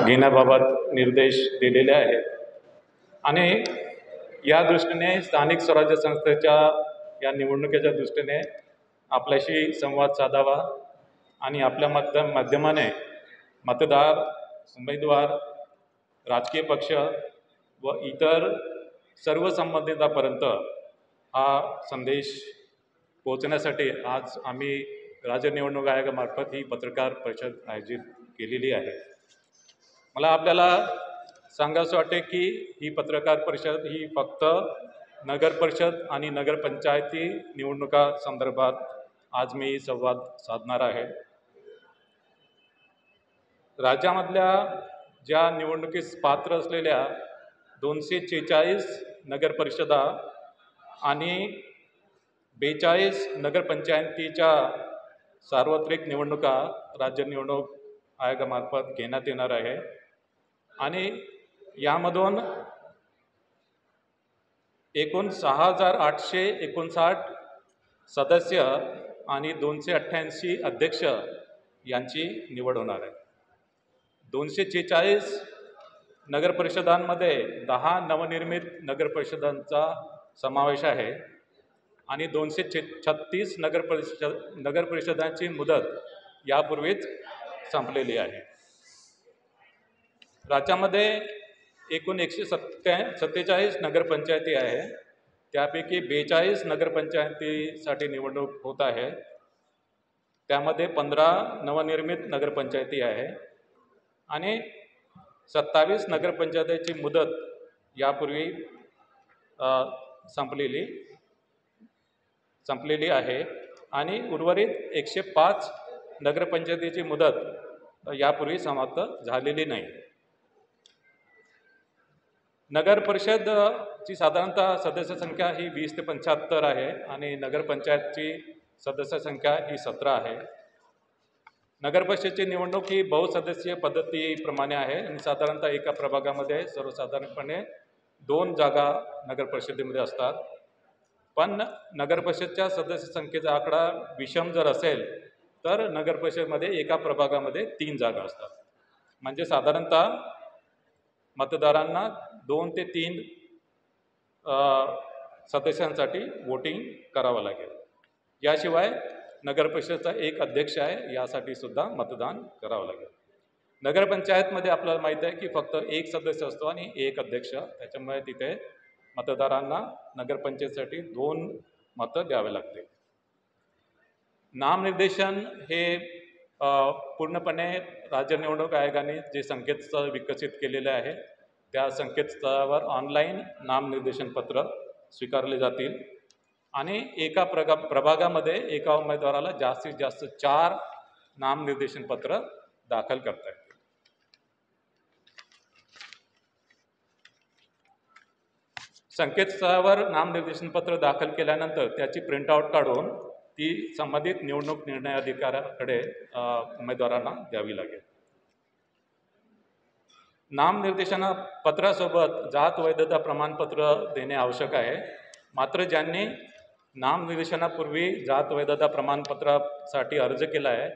घेण्याबाबत निर्देश दिलेले आहेत आणि या दृष्टीने स्थानिक स्वराज्य संस्थेच्या या निवडणुकीच्या दृष्टीने आपल्याशी संवाद साधावा आणि आपल्या माध्यमाने मतदार, उमेदवार, राजकीय पक्ष व इतर सर्व संबंधितांपर्यंत हा संदेश पोहोचण्यासाठी आज आम्ही राज्य निवडणूक आयोगामार्फत ही पत्रकार परिषद आयोजित केलेली आहे. मला आपल्याला सांगावंसं वाटते की ही पत्रकार परिषद ही फक्त नगर परिषद आणि नगरपंचायती निवडणुका संदर्भात आज मी संवाद साधणार आहे. राज्यामधल्या ज्या निवडणुकीस पात्र असलेल्या 246 नगरपरिषदा आणि 42 नगरपंचायतीच्या सार्वत्रिक निवडणुका राज्य निवडणूक आयोगामार्फत घेण्यात येणार आहे आणि यामधून एकूण 6,859 सदस्य आणि 288 अध्यक्ष यांची निवड होणार आहे. 246 नगरपरिषदांमध्ये 10 नवनिर्मित नगरपरिषदांचा समावेश आहे आणि 236 नगरपरिषदांची मुदत यापूर्वीच संपलेली आहे. राज्यामध्ये एकूण 147 नगरपंचायती आहे. त्यापैकी 42 नगरपंचायतीसाठी निवडणूक होत आहे. त्यामध्ये 15 नवनिर्मित नगरपंचायती आहे आणि 27 नगरपंचायतीची मुदत यापूर्वी संपलेली आहे आणि उर्वरित 105 नगरपंचायतीची मुदत यापूर्वी समाप्त झालेली नाही. नगर परिषदची साधारणतः सदस्य संख्या ही 20 ते 75 आहे आणि नगरपंचायतची सदस्य संख्या ही 17 आहे. नगरपरिषदेची निवडणूक ही बहुसदस्यीय पद्धतीप्रमाणे आहे आणि साधारणतः एका प्रभागामध्ये सर्वसाधारणपणे 2 जागा नगरपरिषदेमध्ये असतात. पण नगरपरिषदच्या सदस्य संख्येचा आकडा विषम जर असेल तर नगरपरिषदेमध्ये एका प्रभागामध्ये 3 जागा असतात. म्हणजे साधारणतः मतदारांना 2 ते 3 सदस्यांसाठी वोटिंग करावं लागेल. याशिवाय नगरपरिषदेचा एक अध्यक्ष आहे, यासाठी सुद्धा मतदान करावं लागेल. नगरपंचायतमध्ये आपल्याला माहीत आहे की फक्त एक सदस्य असतो आणि एक अध्यक्ष, त्याच्यामुळे तिथे मतदारांना नगरपंचायतीसाठी 2 मतं द्यावे लागते. नामनिर्देशन हे पूर्णपणे राज्य निवडणूक आयोगाने जे संकेतस्थळ विकसित केलेले आहे त्या संकेतस्थळावर ऑनलाईन नामनिर्देशन पत्र स्वीकारले जातील आणि एका प्रभागामध्ये एका उमेदवाराला जास्तीत जास्त 4 नामनिर्देशन पत्र दाखल करता येतील. संकेतस्थळावर नामनिर्देशन पत्र दाखल केल्यानंतर त्याची प्रिंटआउट काढून ती संबंधित निवडणूक निर्णय अधिकाऱ्याकडे उमेदवारांना द्यावी लागेल. नामनिर्देशन पत्रासोबत जात वैधता प्रमाणपत्र देणे आवश्यक आहे. मात्र ज्यांनी नामनिर्देशनापूर्वी जात वैधता प्रमाणपत्रासाठी अर्ज केला आहे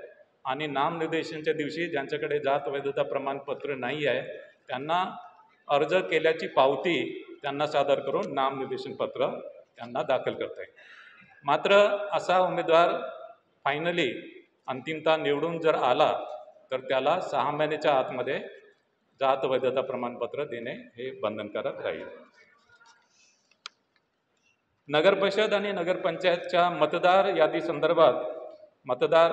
आणि नामनिर्देशनाच्या दिवशी ज्यांच्याकडे जात वैधता प्रमाणपत्र नाही आहे त्यांना अर्ज केल्याची पावती त्यांना सादर करून नामनिर्देशन पत्र त्यांना दाखल करता येईल. मात्र असा उमेदवार फायनली अंतिमतः निवडून जर आला तर त्याला 6 महिन्याच्या आतमध्ये जात वैधता प्रमाणपत्र देणे हे बंधनकारक राहील. नगरपरिषद आणि नगरपंचायतच्या मतदार यादी संदर्भात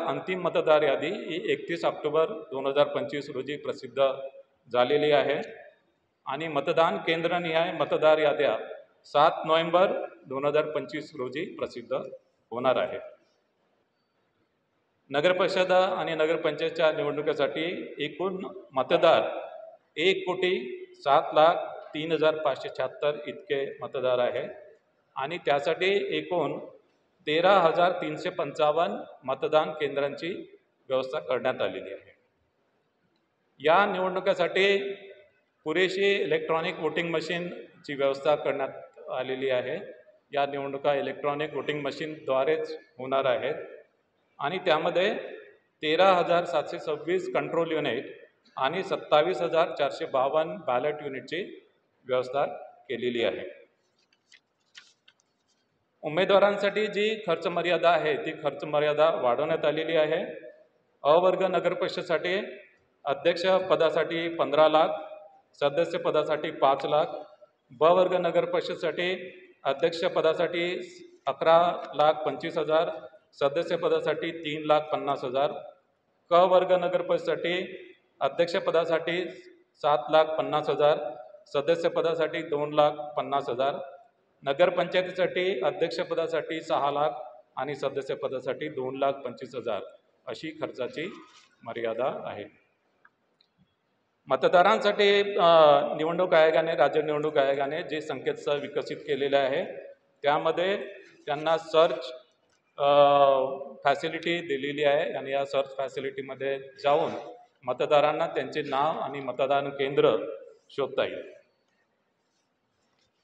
अंतिम मतदार यादी ही 31 ऑक्टोबर 2025 रोजी प्रसिद्ध झालेली आहे आणि मतदान केंद्रनिहाय मतदार याद्या 7 नोव्हेंबर 2025 रोजी प्रसिद्ध होणार आहे. नगरपरिषद आणि नगरपंचायतच्या निवडणुकीसाठी एकूण मतदार 1,07,03,576 इतके मतदार आहे आणि त्यासाठी एकूण 13,355 मतदान केंद्रांची व्यवस्था करण्यात आलेली आहे. या निवडणुकीसाठी पुरेशी इलेक्ट्रॉनिक वोटिंग मशीनची व्यवस्था करण्यात आलेली आहे. या निवडणुका इलेक्ट्रॉनिक वोटिंग मशीनद्वारेच होणार आहेत आणि त्यामध्ये 13,726 कंट्रोल युनिट आणि 27,452 बॅलेट युनिटची व्यवस्था केलेली आहे. उमेदवारांसाठी जी खर्च मर्यादा आहे ती खर्च मर्यादा वाढवण्यात आलेली आहे. अवर्ग नगर परिषदेसाठी अध्यक्ष पदासाठी 15 लाख, सदस्य पदासाठी 5 लाख, ब वर्ग नगर परिषदेसाठी अध्यक्ष पदासाठी 11,25,000, सदस्य पदासाठी 3,50,000, क वर्ग नगर परिषदेसाठी अध्यक्ष पदासाठी 7,50,000, सदस्य पदासाठी 2,50,000, नगरपंचायतीसाठी अध्यक्षपदासाठी 6 लाख आणि सदस्य पदासाठी 2,25,000 अशी खर्चाची मर्यादा आहे. मतदारांसाठी निवडणूक आयोगाने, राज्य निवडणूक आयोगाने जे संकेतस्थळ विकसित केलेले आहे त्यामध्ये त्यांना सर्च फॅसिलिटी दिलेली आहे आणि या सर्च फॅसिलिटीमध्ये जाऊन मतदारांना त्यांचे नाव आणि मतदान केंद्र शोधता येईल.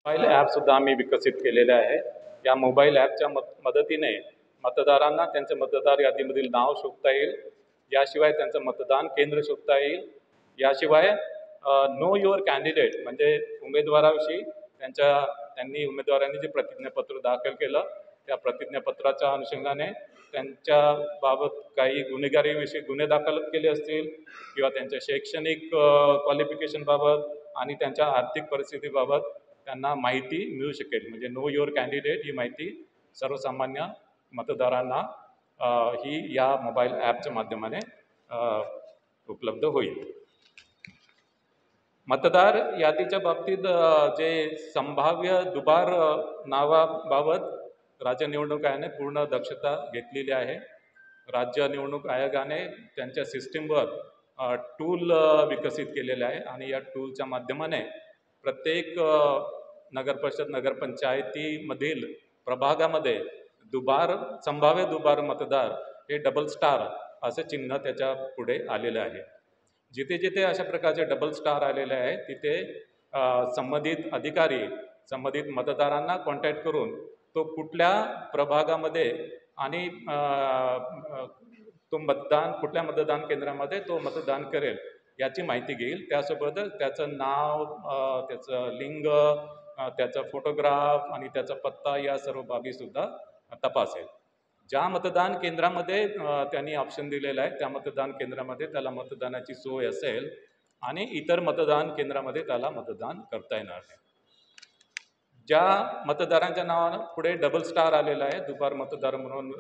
मोबाईल ॲपसुद्धा आम्ही विकसित केलेले आहे. या मोबाईल ॲपच्या मदतीने मतदारांना त्यांचे मतदार यादीमधील नाव शोधता येईल, याशिवाय त्यांचं मतदान केंद्र शोधता येईल. याशिवाय नो युअर कॅन्डिडेट म्हणजे उमेदवाराविषयी त्यांनी उमेदवारांनी जे प्रतिज्ञापत्र दाखल केलं त्या प्रतिज्ञापत्राच्या अनुषंगाने त्यांच्याबाबत काही गुन्हेगारीविषयी गुन्हे दाखल केले असतील किंवा त्यांच्या शैक्षणिक क्वालिफिकेशनबाबत आणि त्यांच्या आर्थिक परिस्थितीबाबत त्यांना माहिती मिळू शकेल. म्हणजे नो युअर कॅन्डिडेट ही माहिती सर्वसामान्य मतदारांना ही या मोबाईल ॲपच्या माध्यमाने उपलब्ध होईल. मतदार यादीच्या बाबतीत जे संभाव्य दुबार नावाबाबत राज्य निवडणूक आयोगाने पूर्ण दक्षता घेतलेली आहे. राज्य निवडणूक आयोगाने त्यांच्या सिस्टीमवर टूल विकसित केलेले आहे आणि या टूलच्या माध्यमाने प्रत्येक नगरपरिषद नगरपंचायतीमधील प्रभागामध्ये संभाव्य दुबार मतदार हे डबल स्टार असे चिन्ह त्याच्या पुढे आलेले आहे. जिथे जिथे अशा प्रकारचे डबल स्टार आलेले आहे तिथे संबंधित अधिकारी संबंधित मतदारांना कॉन्टॅक्ट करून तो कुठल्या प्रभागामध्ये आणि कुठल्या मतदान केंद्रामध्ये तो मतदान करेल याची माहिती घेईल. त्यासोबतच त्याचं नाव, त्याचं लिंग, त्याचा फोटोग्राफ आणि त्याचा पत्ता या सर्व बाबीसुद्धा तपासेल. ज्या मतदान केंद्रामध्ये त्यांनी ऑप्शन दिलेला आहे त्या मतदान केंद्रामध्ये त्याला मतदानाची सोय असेल आणि इतर मतदान केंद्रामध्ये त्याला मतदान करता येणार नाही. ज्या मतदारांच्या नावानं पुढे डबल स्टार आलेला आहे, दुबार मतदार म्हणून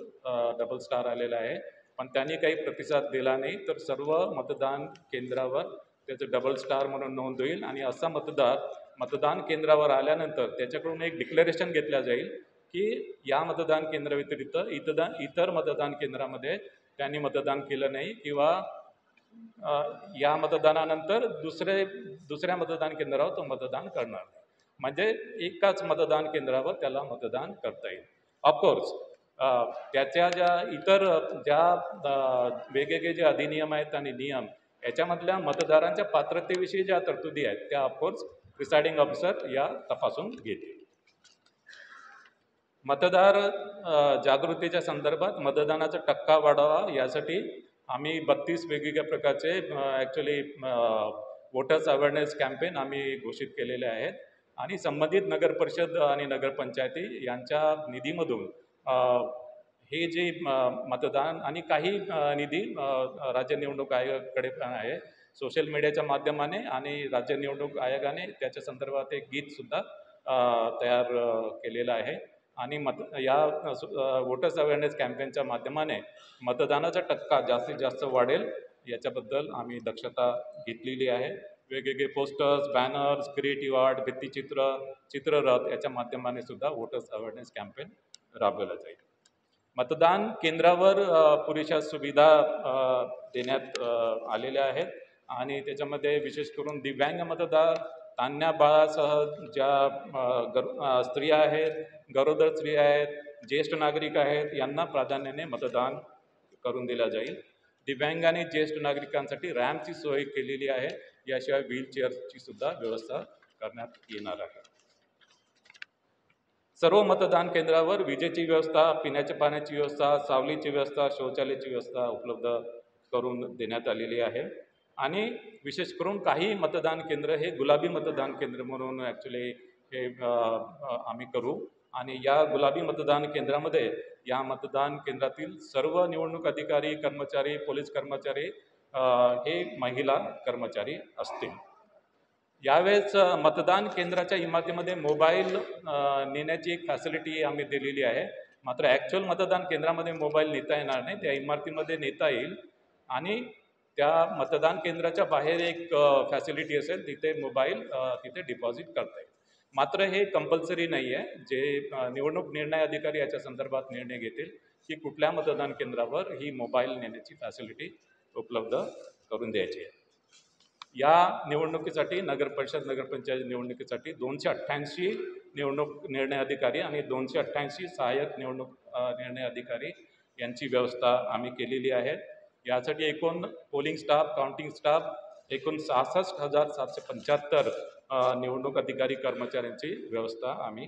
डबल स्टार आलेला आहे, पण त्यांनी काही प्रतिसाद दिला नाही तर सर्व मतदान केंद्रावर त्याचं डबल स्टार म्हणून नोंद होईल आणि असा मतदार मतदान केंद्रावर आल्यानंतर त्याच्याकडून एक डिक्लेरेशन घेतलं जाईल की या मतदान केंद्राव्यतिरिक्त इतर मतदान केंद्रामध्ये त्यांनी मतदान केलं नाही किंवा या मतदानानंतर दुसऱ्या मतदान केंद्रावर तो मतदान करणार नाही. म्हणजे एकाच मतदान केंद्रावर त्याला मतदान करता येईल. ऑफकोर्स त्याच्या ज्या वेगवेगळे जे अधिनियम आहेत आणि नियम याच्यामधल्या मतदारांच्या पात्रतेविषयी ज्या तरतुदी आहेत त्या ऑफकोर्स प्रिसाइडिंग ऑफिसर या तपासून घेतील. मतदार जागृतीच्या संदर्भात मतदानाचा टक्का वाढावा यासाठी आम्ही 32 वेगवेगळ्या प्रकारचे ॲक्च्युली वोटर्स अवेअरनेस कॅम्पेन आम्ही घोषित केलेले आहेत आणि संबंधित नगर परिषद आणि नगरपंचायती यांच्या निधीमधून हे जे मतदान आणि काही निधी राज्य निवडणूक आयोगाकडे पण आहे. सोशल मीडियाच्या माध्यमाने आणि राज्य निवडणूक आयोगाने त्याच्या संदर्भात एक गीतसुद्धा तयार केलेलं आहे आणि या वोटर्स अवेअरनेस कॅम्पेनच्या माध्यमाने मतदानाचा टक्का जास्तीत जास्त वाढेल याच्याबद्दल आम्ही दक्षता घेतलेली आहे. वेगवेगळे पोस्टर्स, बॅनर्स, क्रिएटिव्ह आर्ट, भित्तिचित्र, चित्ररथ याच्या माध्यमाने सुद्धा वोटर्स अवेअरनेस कॅम्पेन राबवला जाईल. मतदान केंद्रावर पुरेशा सुविधा देण्यात आलेल्या आहेत आणि त्याच्यामध्ये विशेष करून दिव्यांग मतदार, तान्ह्या बाळासह ज्या स्त्रिया आहेत, गरोदर स्त्रिया आहेत, ज्येष्ठ नागरिक आहेत यांना प्राधान्याने मतदान करून दिलं जाईल. दिव्यांग आणि ज्येष्ठ नागरिकांसाठी रॅम्पची सोय केलेली आहे. याशिवाय व्हीलचेअरची सुद्धा व्यवस्था करण्यात येणार आहे. सर्व मतदान केंद्रावर विजेची व्यवस्था, पिण्याच्या पाण्याची व्यवस्था, सावलीची व्यवस्था, शौचालयाची व्यवस्था उपलब्ध करून देण्यात आलेली आहे. आणि विशेष करून काही मतदान केंद्र हे गुलाबी मतदान केंद्र म्हणून ॲक्च्युली हे आम्ही करू आणि या गुलाबी मतदान केंद्रामध्ये या मतदान केंद्रातील सर्व निवडणूक अधिकारी कर्मचारी पोलीस कर्मचारी हे महिला कर्मचारी असतील. यावेळेस मतदान केंद्राच्या इमारतीमध्ये मोबाईल नेण्याची एक फॅसिलिटी आम्ही दिलेली आहे. मात्र ॲक्च्युअल मतदान केंद्रामध्ये मोबाईल नेता येणार नाही, त्या इमारतीमध्ये नेता येईल आणि त्या मतदान केंद्राच्या बाहेर एक फॅसिलिटी असेल, तिथे मोबाईल तिथे डिपॉझिट करता येईल. मात्र हे कंपल्सरी नाही आहे. जे निवडणूक निर्णय अधिकारी याच्या संदर्भात निर्णय घेतील की कुठल्या मतदान केंद्रावर ही मोबाईल नेण्याची फॅसिलिटी उपलब्ध करून द्यायची आहे. या निवडणुकीसाठी नगरपरिषद नगरपंचायत निवडणुकीसाठी 288 निवडणूक निर्णय अधिकारी आणि 288 सहाय्यक निवडणूक निर्णय अधिकारी यांची व्यवस्था आम्ही केलेली आहे. यासाठी एकूण पोलिंग स्टाफ काउंटिंग स्टाफ एकूण 66,775 निवडणूक अधिकारी कर्मचाऱ्यांची व्यवस्था आम्ही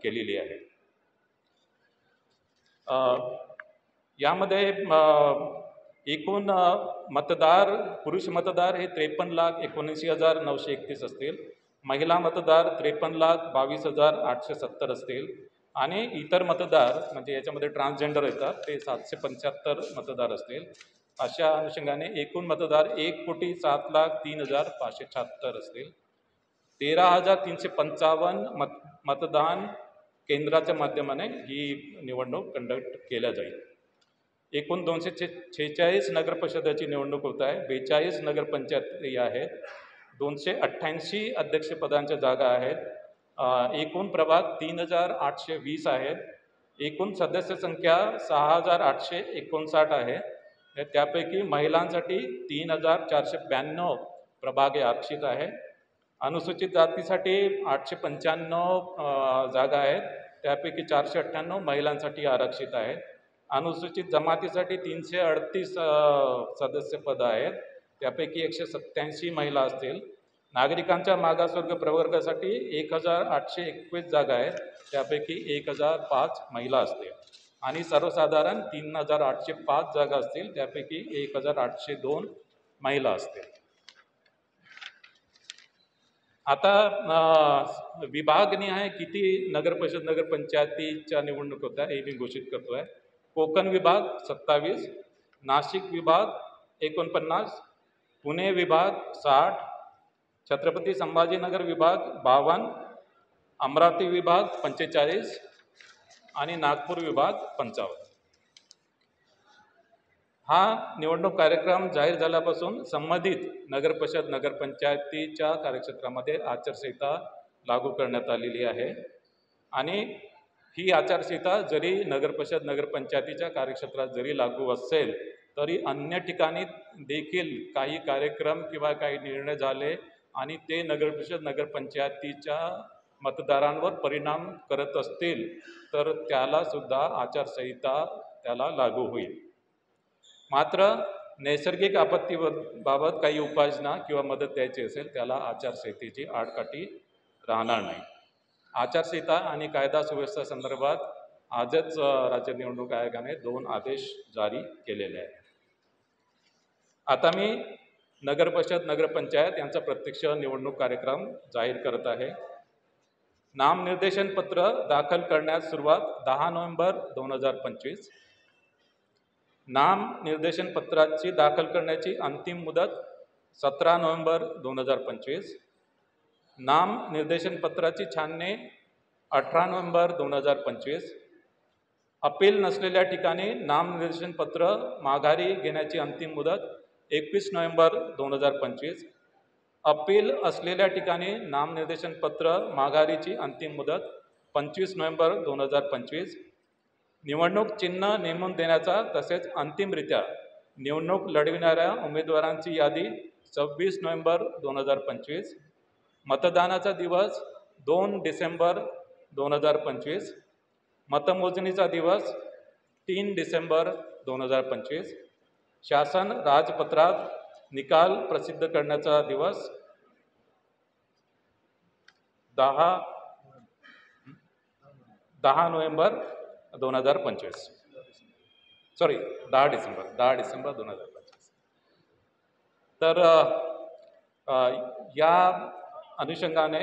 केलेली आहे. यामध्ये एकूण मतदार पुरुष मतदार हे 53,79,931 असतील, महिला मतदार 53,22,870 असतील आणि इतर मतदार म्हणजे याच्यामध्ये ट्रान्सजेंडर येतात ते 775 मतदार असतील. अशा अनुषंगाने एकूण मतदार 1,07,03,576 असतील. 13,355 मतदान केंद्राच्या माध्यमाने ही निवडणूक कंडक्ट केल्या जाईल. एकूण 246 नगरपरिषदेची निवडणूक होत आहे, 42 नगरपंचायती आहेत, 288 अध्यक्षपदांच्या जागा आहेत, एकूण प्रभाग 3,820 आहेत, एकूण सदस्य संख्या 6,859 आहे. त्यापैकी महिलांसाठी 3,492 प्रभाग आरक्षित आहे. अनुसूचित जातीसाठी 895 जागा आहेत, त्यापैकी 498 महिलांसाठी आरक्षित आहेत. अनुसूचित जमातीसाठी 338 सदस्यपद आहेत, त्यापैकी 187 महिला असतील. नागरिकांच्या मागासवर्ग प्रवर्गासाठी 1,821 जागा आहेत, त्यापैकी 1,005 महिला असतील आणि सर्वसाधारण 3,805 जागा असतील, त्यापैकी 1,802 महिला असतील. आता विभागनिहाय किती नगरपरिषद नगरपंचायतीच्या निवडणूक होत्या हे मी घोषित करतो आहे. कोकण विभाग 27, नाशिक विभाग 49, पुणे विभाग 60, छत्रपती संभाजीनगर विभाग 52, अमरावती विभाग 45 आणि नागपूर विभाग 55. हा निवडणूक कार्यक्रम जाहीर झाल्यापासून संबंधित नगरपरिषद नगरपंचायतीच्या कार्यक्षेत्रामध्ये आचारसंहिता लागू करण्यात आलेली आहे आणि ही आचारसंहिता जरी नगरपरिषद नगरपंचायतीच्या कार्यक्षेत्रात जरी लागू असेल तरी अन्य ठिकाणी देखील काही कार्यक्रम किंवा काही निर्णय झाले आणि ते नगरपरिषद नगरपंचायतीच्या मतदारांवर परिणाम करत असतील तर त्यालासुद्धा आचारसंहिता त्याला लागू होईल. मात्र नैसर्गिक आपत्तीबाबत काही उपाययोजना किंवा मदत द्यायची असेल त्याला आचारसंहितेची आडकाठी राहणार नाही. आचारसंहिता आणि कायदा सुव्यवस्था संदर्भात आजच राज्य निवडणूक आयोगाने 2 आदेश जारी केलेले आहेत. आता मी नगरपरिषद नगरपंचायत यांचा प्रत्यक्ष निवडणूक कार्यक्रम जाहीर करत आहे. नामनिर्देशन पत्र दाखल करण्यास सुरुवात 10 नोव्हेंबर 2025. नामनिर्देशन पत्राची दाखल करण्याची अंतिम मुदत 17 नोव्हेंबर 2025. नामनिर्देशन पत्राची छाननी 18 नोव्हेंबर 2025. अपील नसलेल्या ठिकाणी नामनिर्देशन पत्र माघारी घेण्याची अंतिम मुदत 21 नोव्हेंबर 2025. अपील असलेल्या ठिकाणी नामनिर्देशन पत्र माघारीची अंतिम मुदत 25 नोव्हेंबर 2025. निवडणूक चिन्ह नेमून देण्याचा तसेच अंतिमरित्या निवडणूक लढविणाऱ्या उमेदवारांची यादी 26 नोव्हेंबर 2025. मतदानाचा दिवस 2 डिसेंबर 2025. मतमोजणीचा दिवस 3 डिसेंबर 2025. शासन राजपत्रात निकाल प्रसिद्ध करण्याचा दिवस 10 नोव्हेंबर 2025. 10 डिसेंबर 2025. तर अ, या अनुषंगाने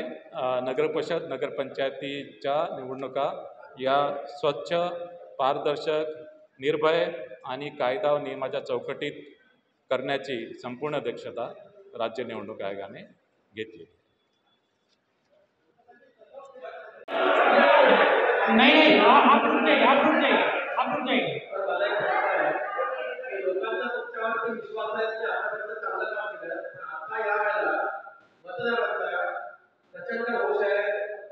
नगरपरिषद नगरपंचायतीच्या निवडणुका या स्वच्छ, पारदर्शक, निर्भय आणि कायदा व नियमाच्या चौकटीत करण्याची संपूर्ण दक्षता राज्य निवडणूक आयोगाने घेतली. नहीं नहीं आप रुक जाइए आप रुक जाइए आप रुक जाइए. लोकांचा तुमच्यावरती विश्वास आहे की आतापर्यंत चांगलं काम केलं, पण आता या वेळेला मतदारांचा प्रचंड रोष आहे,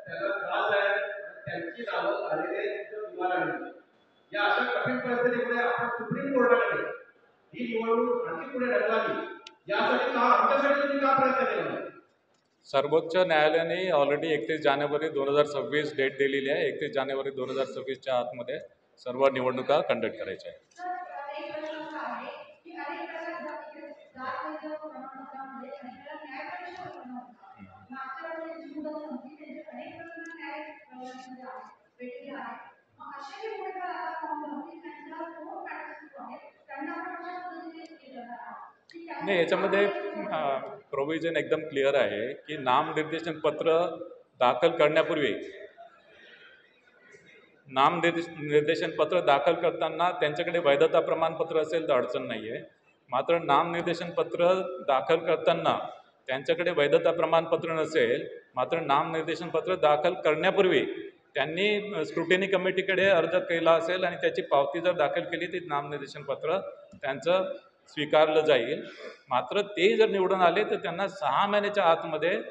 त्यांना त्रास आहे आणि त्यांची नावं आलेले निवारणी. या अशा कठीण परिस्थितीमध्ये आपण सुप्रीम कोर्टाकडे ही निवडणूक आणखी पुढे ढकलावी यासाठी का आमच्यासाठी तुम्ही का प्रयत्न केला? सर्वोच्च न्यायालयाने ऑलरेडी 31 जानेवारी 2026 डेट दिलेली आहे. 31 जानेवारी 2026च्या आतमध्ये सर्व निवडणुका कंडक्ट करायच्या आहेत. नाही, याच्यामध्ये प्रोव्हिजन एकदम क्लिअर आहे की नामनिर्देशन पत्र दाखल करण्यापूर्वी निर्देशन पत्र दाखल करताना त्यांच्याकडे वैधता प्रमाणपत्र असेल तर अडचण नाही आहे. मात्र नामनिर्देशन पत्र दाखल करताना त्यांच्याकडे वैधता प्रमाणपत्र नसेल, मात्र नामनिर्देशन पत्र दाखल करण्यापूर्वी त्यांनी स्क्रुटिनी कमिटीकडे अर्ज केला असेल आणि त्याची पावती जर दाखल केली तर नामनिर्देशन पत्र त्यांचं स्वीकारलं जाईल. मात्र ते जर निवडून आले तर त्यांना 6 महिन्याच्या आतमध्ये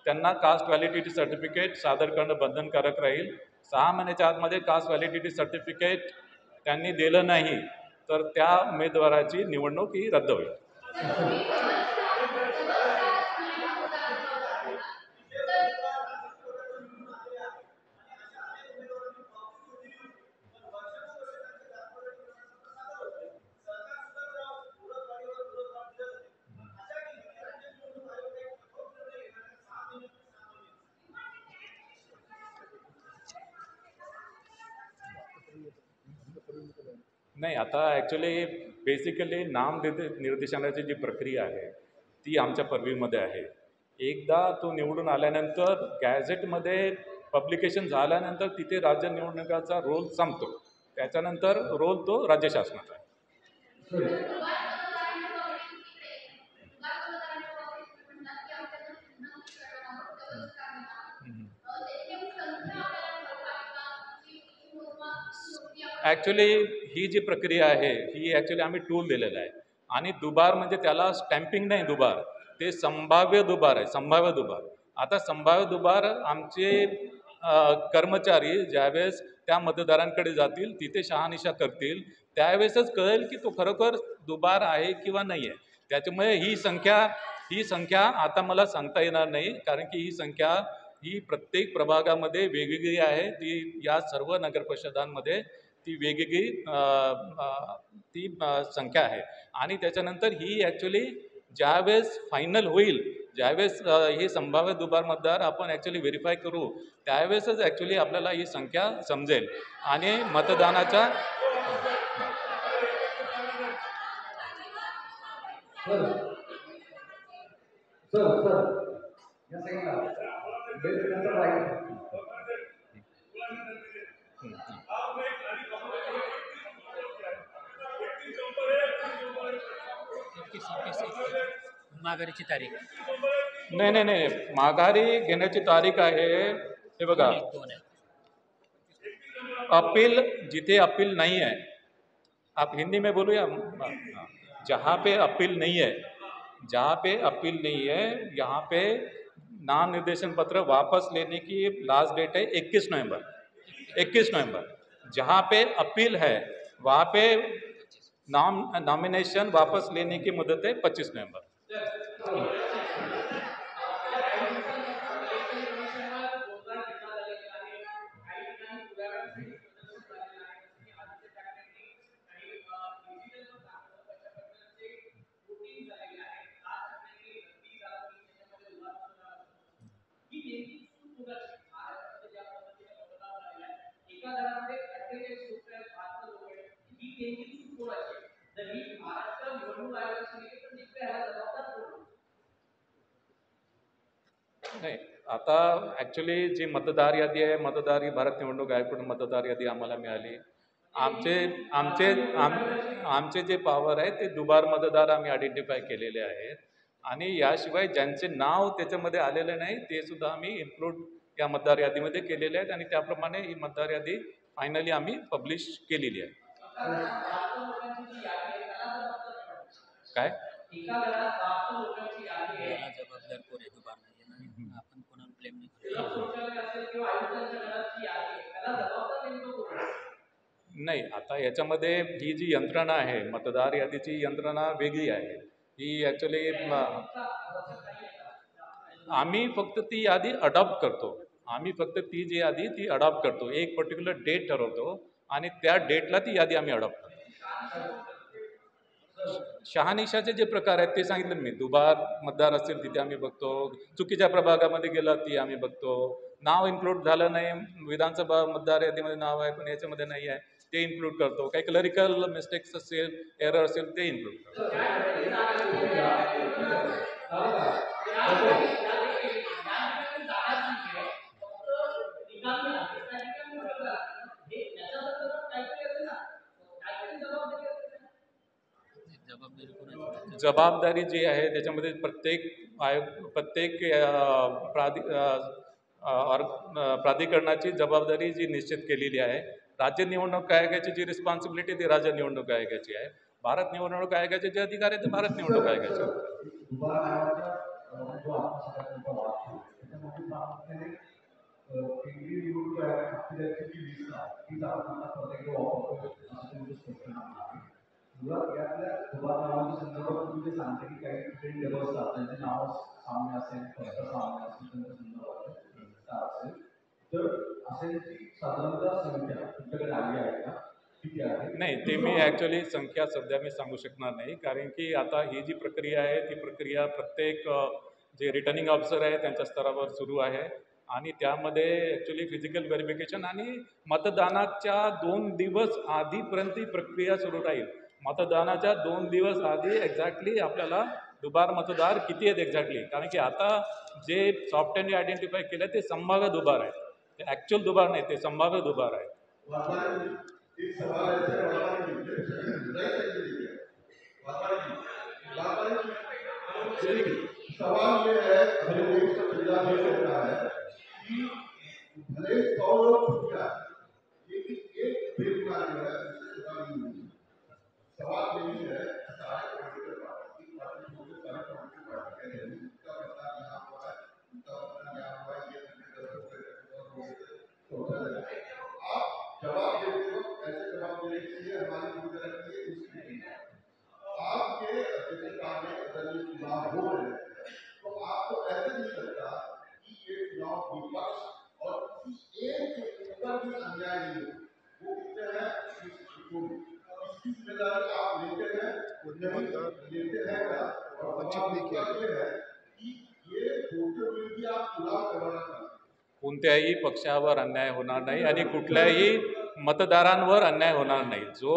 त्यांना कास्ट व्हॅलिडिटी सर्टिफिकेट सादर करणं बंधनकारक राहील. 6 महिन्याच्या आतमध्ये कास्ट व्हॅलिडिटी सर्टिफिकेट त्यांनी दिलं नाही तर त्या उमेदवाराची निवडणूक ही रद्द होईल. नाही, आता ॲक्च्युली बेसिकली निर्देशनाची जी प्रक्रिया आहे ती आमच्या पर्व्ह्यूमध्ये आहे. एकदा तो निवडून आल्यानंतर गॅझेटमध्ये पब्लिकेशन झाल्यानंतर तिथे राज्य निवडणुकाचा रोल संपतो. त्याच्यानंतर रोल तो राज्य शासनाचा आहे. ॲक्च्युली ही जी प्रक्रिया आहे ही ॲक्च्युली आम्ही टूल दिलेला आहे आणि दुबार म्हणजे त्याला स्टॅम्पिंग नाही, दुबार ते संभाव्य दुबार आहे. संभाव्य दुबार. आता संभाव्य दुबार आमचे कर्मचारी ज्यावेळेस त्या मतदारांकडे जातील, तिथे शहानिशा करतील, त्यावेळेसच कळेल की तो खरोखर दुबार आहे किंवा नाही आहे. त्याच्यामुळे ही संख्या आता मला सांगता येणार नाही, कारण की ही संख्या ही प्रत्येक प्रभागामध्ये वेगवेगळी आहे. ती या सर्व नगरपरिषदांमध्ये ती वेगवेगळी संख्या आहे. आणि त्याच्यानंतर ही ॲक्च्युली ज्यावेळेस फायनल होईल, ज्यावेळेस हे संभाव्य दुबार मतदार आपण ॲक्च्युली व्हेरीफाय करू, त्यावेळेसच ॲक्च्युली आपल्याला ही संख्या समजेल आणि मतदानाच्या माघारीची तारीख नाही, माघारी घेण्याची तारीख आहे हे बघा. अपील जिथे अपील नहीं है, आप हिंदी में बोलो या जहाँ पे अपील नहीं है, जहाँ पे अपील नहीं है यहाँ पे नाम निर्देशन पत्र वापस लेने की लास्ट डेट है 21 नवंबर. 21 नवंबर. जहाँ पे अपील है वहाँ पे नॉमिनेशन वापस लेने की मुदत है 25 नवंबर. नाही, आता ॲक्च्युली जी मतदार यादी आहे, मतदार ही भारत निवडणूक आयोगाकडून मतदार यादी आम्हाला मिळाली. आमचे आमचे आम आमचे जे पॉवर आहे ते दुबार मतदार आम्ही आयडेंटिफाय केलेले आहेत आणि याशिवाय ज्यांचे नाव त्याच्यामध्ये आलेले नाही ते सुद्धा आम्ही इन्क्लूड या मतदार यादीमध्ये केलेले आहेत आणि त्याप्रमाणे ही मतदार यादी फायनली आम्ही पब्लिश केलेली आहे. काय याला जबाबदार कोण आहे दुबार नाही आपण कोणाला ब्लेम नाही, आता याच्यामध्ये ही जी यंत्रणा आहे मतदार यादीची यंत्रणा वेगळी आहे. ही ॲक्च्युली आम्ही फक्त ती यादी अडॉप्ट करतो. आम्ही फक्त ती जी यादी ती अडॉप्ट करतो. एक पर्टिक्युलर डेट ठरवतो आणि त्या डेटला ती यादी आम्ही अडॉप्ट करतो. शहानिशाचे जे प्रकार आहेत ते सांगितलं मी. दुबार मतदार असतील तिथे आम्ही बघतो, चुकीच्या प्रभागामध्ये गेला ती आम्ही बघतो, नाव इन्क्लूड झालं नाही, विधानसभा मतदार यादीमध्ये नाव आहे पण याच्यामध्ये नाही आहे ते इन्क्लूड करतो, काही क्लरिकल मिस्टेक्स असेल, एरर असेल ते इन्क्लूड करतो. जबाबदारी जी आहे त्याच्यामध्ये प्रत्येक प्राधिकरणाची जबाबदारी जी निश्चित केलेली आहे. राज्य निवडणूक आयोगाची जी रिस्पॉन्सिबिलिटी ती राज्य निवडणूक आयोगाची आहे. भारत निवडणूक आयोगाचे जे अधिकार आहेत ते भारत निवडणूक आयोगाचे. नाही, ते मी ॲक्च्युली संख्या सध्या मी सांगू शकणार नाही, कारण की आता ही जी प्रक्रिया आहे ती प्रक्रिया प्रत्येक जे रिटर्निंग ऑफिसर आहे त्यांच्या स्तरावर सुरू आहे आणि त्यामध्ये ॲक्च्युली फिजिकल व्हेरिफिकेशन आणि मतदानाच्या 2 दिवस आधीपर्यंत ही प्रक्रिया सुरू राहील. मतदानाच्या 2 दिवस आधी एक्झॅक्टली आपल्याला दुबार मतदार किती आहेत एक्झॅक्टली, कारण की आता जे सॉफ्टवेअरने आयडेंटिफाय केलं ते संभाव्य दुबार आहे, ते ॲक्च्युअल दुबार नाही, ते संभाव्य दुबार आहे. सवाल ये है हमें देश का संविधान ये कहता है कि भले 100 लोग छूट जाए लेकिन एक बेगुनाह जो है उससे जुड़ा नहीं होगी. सवाल यही है सारे पॉलिटिकल पार्टी सारे पॉलिटिकल पार्टी कह रहे हैं उनका मतलब यहाँ हुआ है, उनका मतलब यहाँ हुआ है, ये आप जवाब देते वक्त ऐसे जवाब देने के लिए हमारी गुरुदर की आपके अध्यक्षता में अगर ये चुनाव हो रहे हैं तो आपको ऐसे नहीं लगता कि ये चुनाव विपक्ष और किसी एक के ऊपर भी अन्याय नहीं है. वो कहते हैं इसकी जिम्मेदारी आप लेते हैं लेते हैं क्या, और ये है कि ये वोटर में भी आप चुनाव करवाना चाहते हैं. कोणत्याही पक्षावर अन्याय होणार नाही आणि कुठल्याही मतदारांवर अन्याय होणार नाही. जो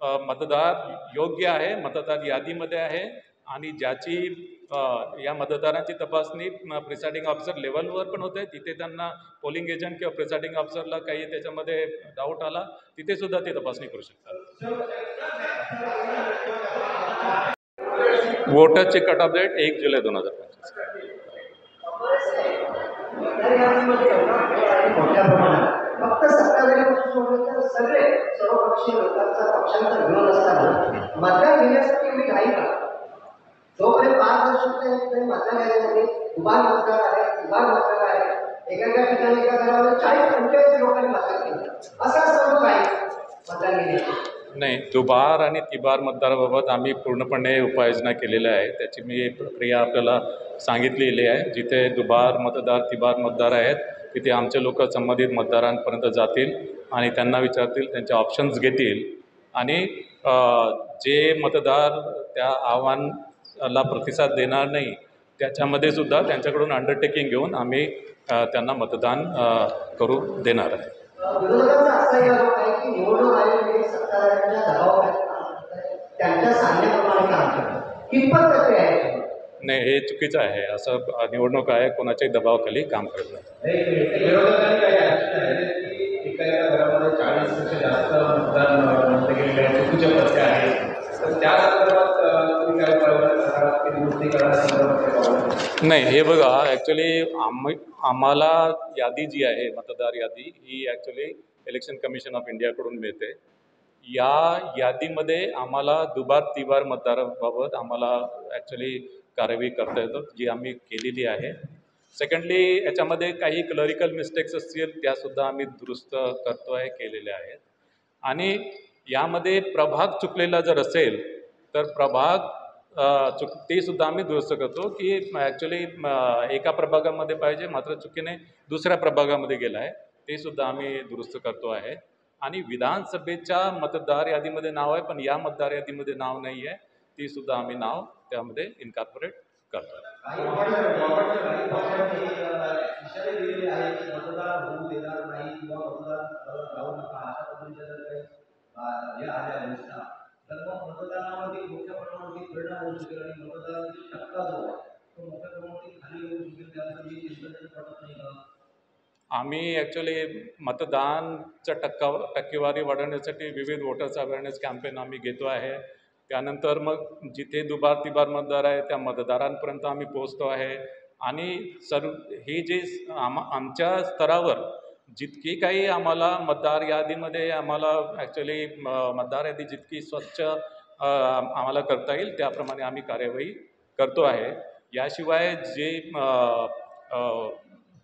मतदार योग्य आहे, मतदार यादीमध्ये आहे आणि ज्याची या मतदारांची तपासणी प्रिसाइडिंग ऑफिसर लेवलवर पण होते, तिथे त्यांना पोलिंग एजंट किंवा प्रिसाइडिंग ऑफिसरला काही त्याच्यामध्ये डाऊट आला तिथे सुद्धा ते तपासणी करू शकतात. वोटरची कट ऑफ डेट 1 जुलै 2025. फक्त सत्ताधाऱ्यांपासून सोडलं तर सर्वपक्षीय लोकांचा पक्षांचा विरोध असताना मतदान घेण्यासाठी एवढी घाई का? जोपर्यंत पारदर्शकता येत नाही मतदान यादीमध्ये दुबार मतदार आहे, दुबार मतदार आहे, एका ठिकाणी एका घरावर 40-45 लोकांनी मतदान केलं, असा सर्व काही मतदान घेण्याची नाही. दुबार आणि तिबार मतदाराबाबत आम्ही पूर्णपणे उपाययोजना केलेल्या आहे. त्याची मी प्रक्रिया आपल्याला सांगितलेली आहे. जिथे दुबार मतदार तिबार मतदार आहेत तिथे आमचे लोक संबंधित मतदारांपर्यंत जातील आणि त्यांना विचारतील, त्यांचे ऑप्शन्स घेतील आणि जे मतदार त्या आव्हानाला प्रतिसाद देणार नाही त्याच्यामध्ये सुद्धा त्यांच्याकडून अंडरटेकिंग घेऊन आम्ही त्यांना मतदान करू देणार आहे. विरोधकांचा असाही आरोप आहे की निवडणूक आयोग हे सत्ताधाऱ्यांच्या दबावाखाली त्यांच्या सांगण्याप्रमाणे काम करतात. कितपत तथ्य आहे? नाही, हे चुकीचं आहे. असं निवडणूक आयोग कोणाच्याही दबावाखाली काम करत नाही. विरोधकांनी काही ऍक्शन आहे की एका एका घरामध्ये 40पेक्षा जास्त मतदान नोंदणी केलेले आहे, चुकीचे पत्ते आहेत, तर त्या संदर्भात तुम्ही काय कराल की दुरुस्तीकरणासंदर्भात काय पावलं? नाही, हे बघा, ॲक्च्युली आम्हाला यादी जी आहे, मतदार यादी, ही ॲक्च्युली इलेक्शन कमिशन ऑफ इंडियाकडून मिळते. या यादीमध्ये आम्हाला दुबार तिबार मतदाराबाबत आम्हाला ॲक्च्युली कार्यवाही करता येतं, जी आम्ही केलेली आहे. सेकंडली, याच्यामध्ये काही क्लरिकल मिस्टेक्स असतील त्यासुद्धा आम्ही दुरुस्त करतो आहे, केलेल्या आहेत. आणि यामध्ये प्रभाग चुकलेला जर असेल तर प्रभाग ते सुद्धा आम्ही दुरुस्त करतो, की ॲक्च्युली एका प्रभागामध्ये पाहिजे मात्र चुकीने दुसऱ्या प्रभागामध्ये गेला आहे, ते सुद्धा आम्ही दुरुस्त करतो आहे. आणि विधानसभेच्या मतदार यादीमध्ये नाव आहे पण या मतदार यादीमध्ये नाव नाही आहे, ती सुद्धा आम्ही नाव त्यामध्ये इन्कॉर्पोरेट करतो आहे. इशारे दिलेले आहे की मतदान होऊ देणार नाही किंवा मतदान लावू नका अशा पद्धतीच्या जर काही हे आल्या घोषणा, तर मग मतदानावरती मोठ्या प्रमाणावरती परिणाम होऊ शकेल आणि मतदानाची टक्का जो आहे तो मोठ्या प्रमाणावरती खाली येऊ शकेल. त्यासाठी चिंता पडत नाही का? आम्ही ॲक्च्युली मतदानच्या टक्केवारी वाढवण्यासाठी विविध वोटर्स अवेअरनेस कॅम्पेन आम्ही घेतो आहे. त्यानंतर मग जिथे दुबार तिबार मतदार आहे त्या मतदारांपर्यंत आम्ही पोहोचतो आहे. आणि हे जे आमच्या स्तरावर जितकी काही आम्हाला मतदार यादीमध्ये आम्हाला ॲक्च्युली मतदार यादी जितकी स्वच्छ आम्हाला करता येईल त्याप्रमाणे आम्ही कार्यवाही करतो आहे. याशिवाय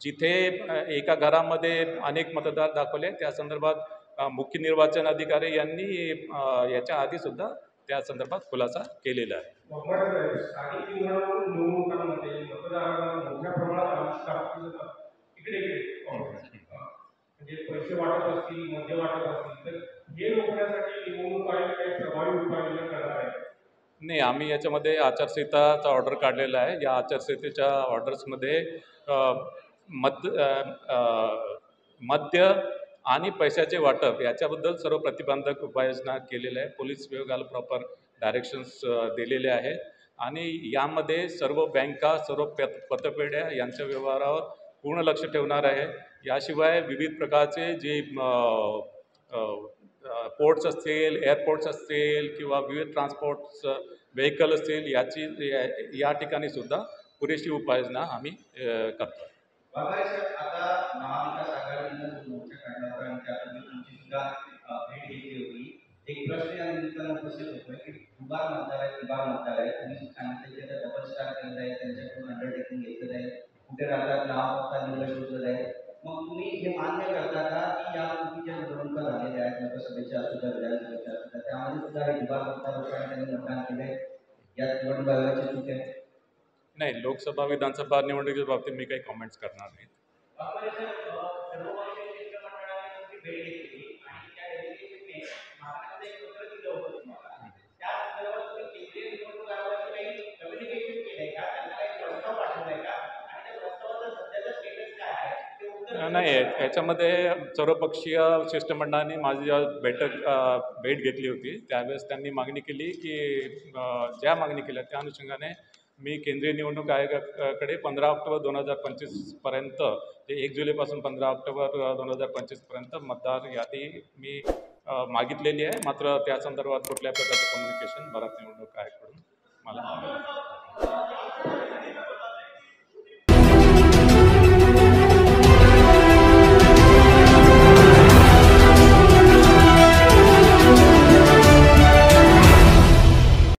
जिथे एका घरामध्ये अनेक मतदार दाखवले त्या संदर्भात मुख्य निर्वाचन अधिकारी यांनी याच्या आधीसुद्धा त्या संदर्भात खुलासा केलेला आहे. स्थानिक निवडणुकांमध्ये मतदारांना मोठ्या प्रमाणात आविष्कार इकडे म्हणजे पैसे वाटत असतील, मद्य वाटत असतील, तर हे रोखण्यासाठी निवडणूक आयोग काही प्रभावी उपाययोजना करणार आहे? नाही, आम्ही याच्यामध्ये आचारसंहिताचा ऑर्डर काढलेला आहे. या आचारसंहितेच्या ऑर्डर्समध्ये मद्य आणि पैशाचे वाटप याच्याबद्दल सर्व प्रतिबंधक उपाययोजना केलेल्या आहे. पोलीस विभागाला प्रॉपर डायरेक्शन्स दिलेले आहेत. आणि यामध्ये सर्व बँका, सर्व पतपेढ्या यांच्या व्यवहारावर पूर्ण लक्ष ठेवणार आहे. याशिवाय विविध प्रकारचे जे पोर्ट्स असतील, एअरपोर्ट्स असतील किंवा विविध ट्रान्सपोर्ट्स व्हेकल असतील या ठिकाणीसुद्धा पुरेशी उपाययोजना आम्ही करतो. आता महाविकास आघाडीनं जो मोर्चा काढला होता आणि त्यापूर्वी तुमची सुद्धा भेट घेतली होती. एक प्रश्न या निमित्तानं उपस्थित होतोय की दुबार मतदार आहेत, तिबार मतदार आहेत, तुम्ही सांगितलं की आता डबल स्टार केलं आहे, त्यांच्याकडून अंडरटेकिंग घेतलं आहे, कुठे राहतात नाव पत्ता निवड शोधलं आहे. मग तुम्ही हे मान्य करता का की या पूर्वीच्या निवडणुका झालेल्या आहेत लोकसभेच्या असू द्या, विधानसभेच्या असू द्या, त्यामध्ये सुद्धा हे दुबार मतदार लोकांनी त्यांनी मतदान केलंय, यात निवडणूक आयोगाची चूक आहे? नाही, लोकसभा विधानसभा निवडणुकीच्या बाबतीत मी काही कॉमेंट्स करणार नाही. नाही, याच्यामध्ये सर्वपक्षीय शिष्टमंडळाने माझी भेट घेतली होती. त्यावेळेस त्यांनी मागणी केली की ज्या मागणी केल्या त्या अनुषंगाने मी केंद्रीय निवडणूक आयोगाकडे 15 ऑक्टोबर 2025पर्यंत ते 1 जुलैपासून 15 ऑक्टोबर 2025पर्यंत मतदार यादी मी मागितलेली आहे. मात्र त्या संदर्भात कुठल्या प्रकारचं कम्युनिकेशन भारत निवडणूक आयोगाकडून